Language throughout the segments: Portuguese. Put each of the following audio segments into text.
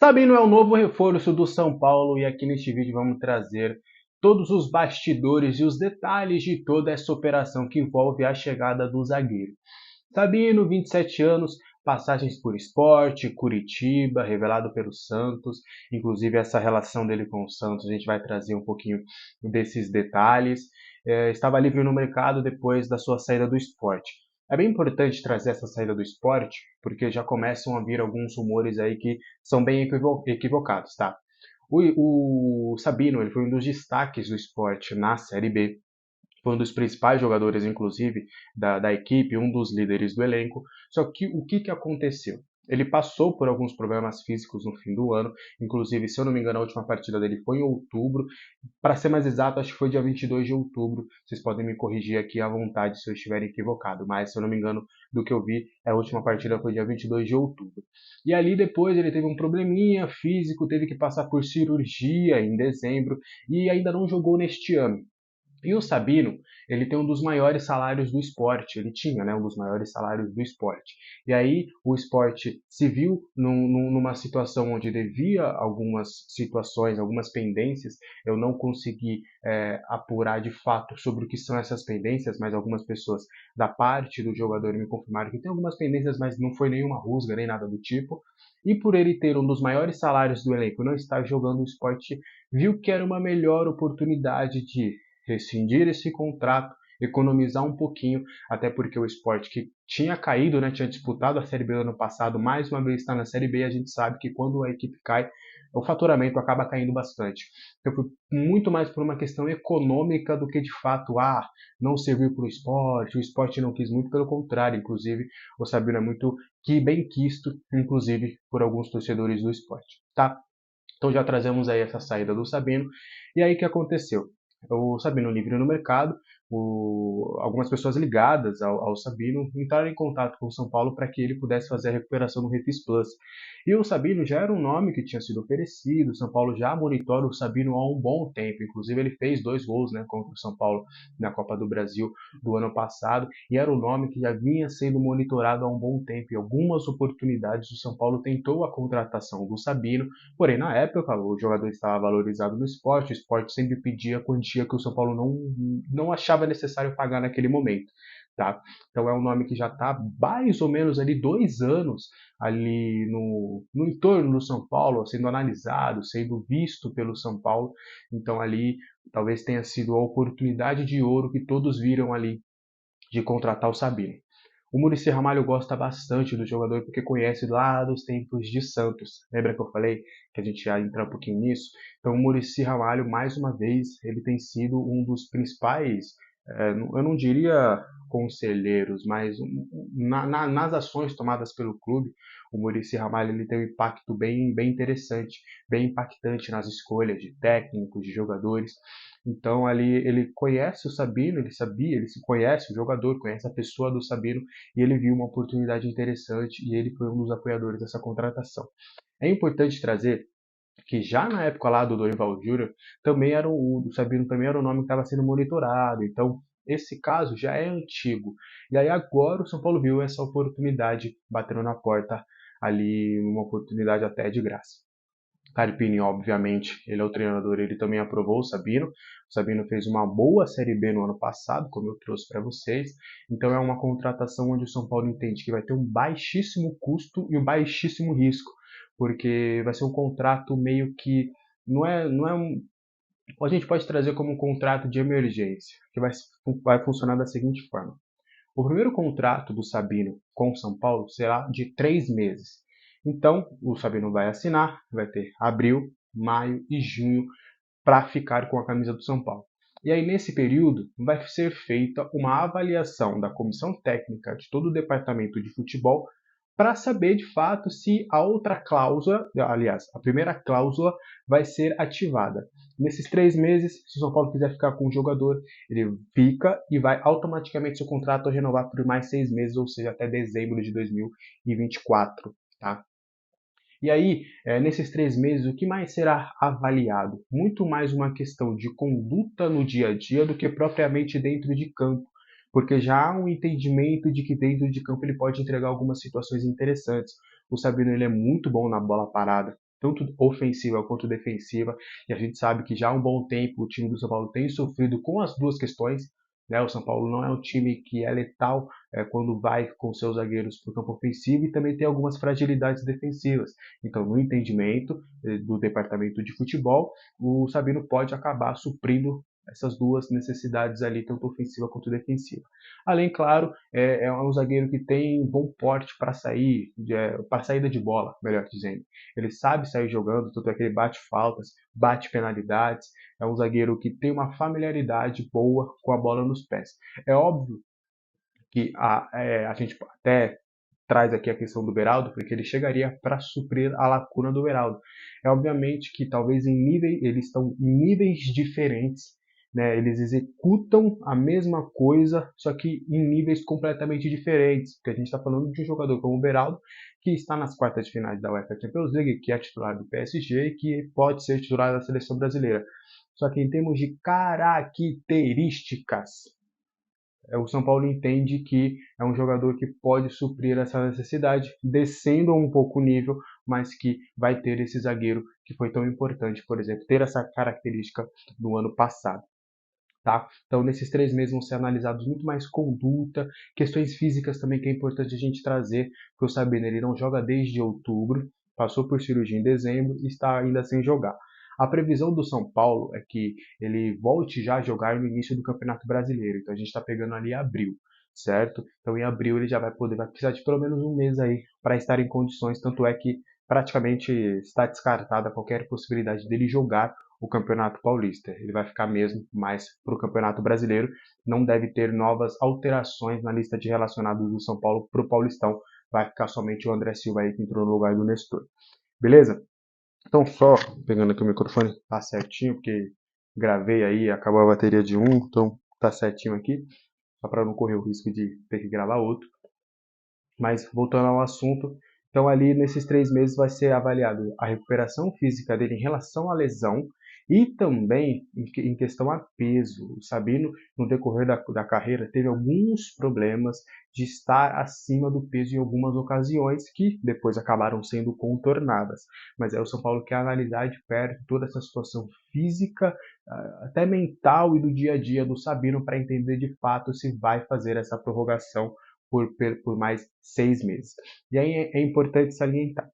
Sabino é o novo reforço do São Paulo e aqui neste vídeo vamos trazer todos os bastidores e os detalhes de toda essa operação que envolve a chegada do zagueiro. Sabino, 27 anos, passagens por Sport, Curitiba, revelado pelo Santos, inclusive essa relação dele com o Santos, a gente vai trazer um pouquinho desses detalhes. Estava livre no mercado depois da sua saída do Sport. É bem importante trazer essa saída do Sport, porque já começam a vir alguns rumores aí que são bem equivocados, tá? O Sabino, ele foi um dos destaques do Sport na Série B, foi um dos principais jogadores, inclusive, da equipe, um dos líderes do elenco. Só que o que aconteceu? Ele passou por alguns problemas físicos no fim do ano, inclusive, se eu não me engano, a última partida dele foi em outubro. Para ser mais exato, acho que foi dia 22 de outubro. Vocês podem me corrigir aqui à vontade se eu estiver equivocado, mas se eu não me engano, do que eu vi, a última partida foi dia 22 de outubro. E ali depois ele teve um probleminha físico, teve que passar por cirurgia em dezembro e ainda não jogou neste ano. E o Sabino, ele tem um dos maiores salários do esporte, ele tinha, né, um dos maiores salários do esporte. E aí o esporte se viu numa situação onde devia algumas situações, algumas pendências, eu não consegui apurar de fato sobre o que são essas pendências, mas algumas pessoas da parte do jogador me confirmaram que tem algumas pendências, mas não foi nenhuma rusga, nem nada do tipo. E por ele ter um dos maiores salários do elenco e não estar jogando o esporte, viu que era uma melhor oportunidade de rescindir esse contrato, economizar um pouquinho, até porque o Sport que tinha caído, né, tinha disputado a Série B no ano passado, mais uma vez está na Série B, a gente sabe que quando a equipe cai, o faturamento acaba caindo bastante. Então foi muito mais por uma questão econômica do que de fato, não serviu para o esporte não quis muito, pelo contrário, inclusive o Sabino é muito bem quisto, inclusive por alguns torcedores do esporte, tá? Então já trazemos aí essa saída do Sabino. E aí o que aconteceu? O Sabino livre no mercado, algumas pessoas ligadas ao Sabino entraram em contato com o São Paulo para que ele pudesse fazer a recuperação do Refis Plus. E o Sabino já era um nome que tinha sido oferecido, o São Paulo já monitora o Sabino há um bom tempo, inclusive ele fez 2 gols, né, contra o São Paulo na Copa do Brasil do ano passado, e era um nome que já vinha sendo monitorado há um bom tempo, e algumas oportunidades o São Paulo tentou a contratação do Sabino, porém na época o jogador estava valorizado no esporte, o esporte sempre pedia a quantia que o São Paulo não achava necessário pagar naquele momento. Tá? Então é um nome que já está mais ou menos ali 2 anos ali no entorno do São Paulo, sendo analisado, sendo visto pelo São Paulo. Então ali talvez tenha sido a oportunidade de ouro que todos viram ali de contratar o Sabino. O Muricy Ramalho gosta bastante do jogador porque conhece lá dos tempos de Santos. Lembra que eu falei que a gente ia entrar um pouquinho nisso? Então o Muricy Ramalho, mais uma vez, ele tem sido um dos principais, eu não diria conselheiros, mas nas ações tomadas pelo clube, o Muricy Ramalho ele tem um impacto bem interessante, bem impactante nas escolhas de técnicos, de jogadores. Então ali ele conhece o Sabino, ele sabia, ele se conhece o jogador, conhece a pessoa do Sabino e ele viu uma oportunidade interessante e ele foi um dos apoiadores dessa contratação. É importante trazer que já na época lá do Dorival Júnior, também era o Sabino também era o nome que estava sendo monitorado. Então, esse caso já é antigo. E aí agora o São Paulo viu essa oportunidade batendo na porta ali, uma oportunidade até de graça. Carpini, obviamente, ele é o treinador, ele também aprovou o Sabino. O Sabino fez uma boa Série B no ano passado, como eu trouxe para vocês. Então é uma contratação onde o São Paulo entende que vai ter um baixíssimo custo e um baixíssimo risco, porque vai ser um contrato meio que não é um, a gente pode trazer como um contrato de emergência, que vai funcionar da seguinte forma. O primeiro contrato do Sabino com o São Paulo será de 3 meses. Então, o Sabino vai assinar, vai ter abril, maio e junho para ficar com a camisa do São Paulo. E aí, nesse período, vai ser feita uma avaliação da comissão técnica de todo o departamento de futebol para saber de fato se a outra cláusula, aliás, a primeira cláusula vai ser ativada. Nesses 3 meses, se o São Paulo quiser ficar com o jogador, ele fica e vai automaticamente seu contrato renovar por mais 6 meses, ou seja, até dezembro de 2024. Tá? E aí, nesses 3 meses, o que mais será avaliado? Muito mais uma questão de conduta no dia a dia do que propriamente dentro de campo, porque já há um entendimento de que dentro de campo ele pode entregar algumas situações interessantes. O Sabino ele é muito bom na bola parada, tanto ofensiva quanto defensiva, e a gente sabe que já há um bom tempo o time do São Paulo tem sofrido com as duas questões, né? O São Paulo não é um time que é letal quando vai com seus zagueiros para o campo ofensivo e também tem algumas fragilidades defensivas. Então, no entendimento do departamento de futebol, o Sabino pode acabar suprindo essas duas necessidades ali, tanto ofensiva quanto defensiva. Além, claro, é um zagueiro que tem bom porte para sair, para saída de bola, melhor dizendo. Ele sabe sair jogando, tanto é que ele bate faltas, bate penalidades. É um zagueiro que tem uma familiaridade boa com a bola nos pés. É óbvio que a gente até traz aqui a questão do Beraldo, porque ele chegaria para suprir a lacuna do Beraldo. É obviamente que talvez eles estão em níveis diferentes, né? Eles executam a mesma coisa, só que em níveis completamente diferentes, porque a gente está falando de um jogador como o Beraldo, que está nas quartas de finais da UEFA Champions League, que é titular do PSG e que pode ser titular da seleção brasileira. Só que em termos de características, o São Paulo entende que é um jogador que pode suprir essa necessidade, descendo um pouco o nível, mas que vai ter esse zagueiro que foi tão importante, por exemplo, ter essa característica no ano passado. Tá? Então, nesses 3 meses vão ser analisados muito mais conduta, questões físicas também que é importante a gente trazer, porque o Sabino ele não joga desde outubro, passou por cirurgia em dezembro e está ainda sem jogar. A previsão do São Paulo é que ele volte já a jogar no início do Campeonato Brasileiro, então a gente está pegando ali abril, certo? Então em abril ele já vai precisar de pelo menos um mês aí para estar em condições, tanto é que praticamente está descartada qualquer possibilidade dele jogar o Campeonato Paulista. Ele vai ficar mesmo mais para o Campeonato Brasileiro. Não deve ter novas alterações na lista de relacionados do São Paulo para o Paulistão. Vai ficar somente o André Silva aí que entrou no lugar do Nestor. Beleza? Então só pegando aqui o microfone, tá certinho, porque gravei aí, acabou a bateria de um, então tá certinho aqui, só para não correr o risco de ter que gravar outro. Mas voltando ao assunto, então ali nesses 3 meses vai ser avaliado a recuperação física dele em relação à lesão e também em questão a peso. O Sabino, no decorrer da carreira, teve alguns problemas de estar acima do peso em algumas ocasiões que depois acabaram sendo contornadas. Mas é o São Paulo quer analisar de perto toda essa situação física, até mental e do dia a dia do Sabino para entender de fato se vai fazer essa prorrogação por mais 6 meses. E aí é importante salientar.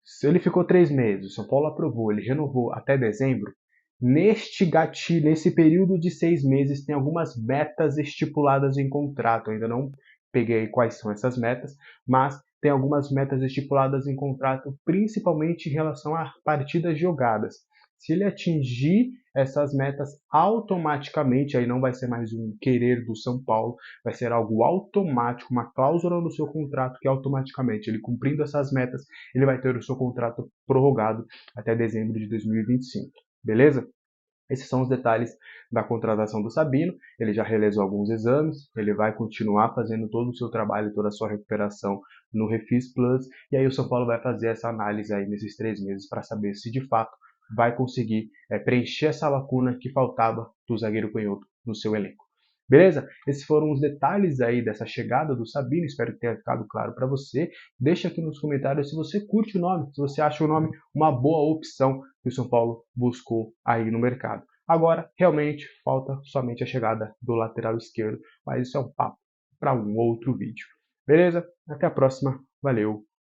Se ele ficou 3 meses, o São Paulo aprovou, ele renovou até dezembro, neste gatilho, nesse período de 6 meses, tem algumas metas estipuladas em contrato. Eu ainda não peguei quais são essas metas, mas tem algumas metas estipuladas em contrato, principalmente em relação a partidas jogadas. Se ele atingir essas metas automaticamente, aí não vai ser mais um querer do São Paulo, vai ser algo automático, uma cláusula no seu contrato que automaticamente, ele cumprindo essas metas, ele vai ter o seu contrato prorrogado até dezembro de 2025. Beleza? Esses são os detalhes da contratação do Sabino. Ele já realizou alguns exames, ele vai continuar fazendo todo o seu trabalho, toda a sua recuperação no Refis Plus, e aí o São Paulo vai fazer essa análise aí nesses 3 meses para saber se de fato vai conseguir preencher essa lacuna que faltava do zagueiro canhoto no seu elenco. Beleza? Esses foram os detalhes aí dessa chegada do Sabino, espero que tenha ficado claro para você. Deixa aqui nos comentários se você curte o nome, se você acha o nome uma boa opção que o São Paulo buscou aí no mercado. Agora, realmente, falta somente a chegada do lateral esquerdo, mas isso é um papo para um outro vídeo. Beleza? Até a próxima. Valeu!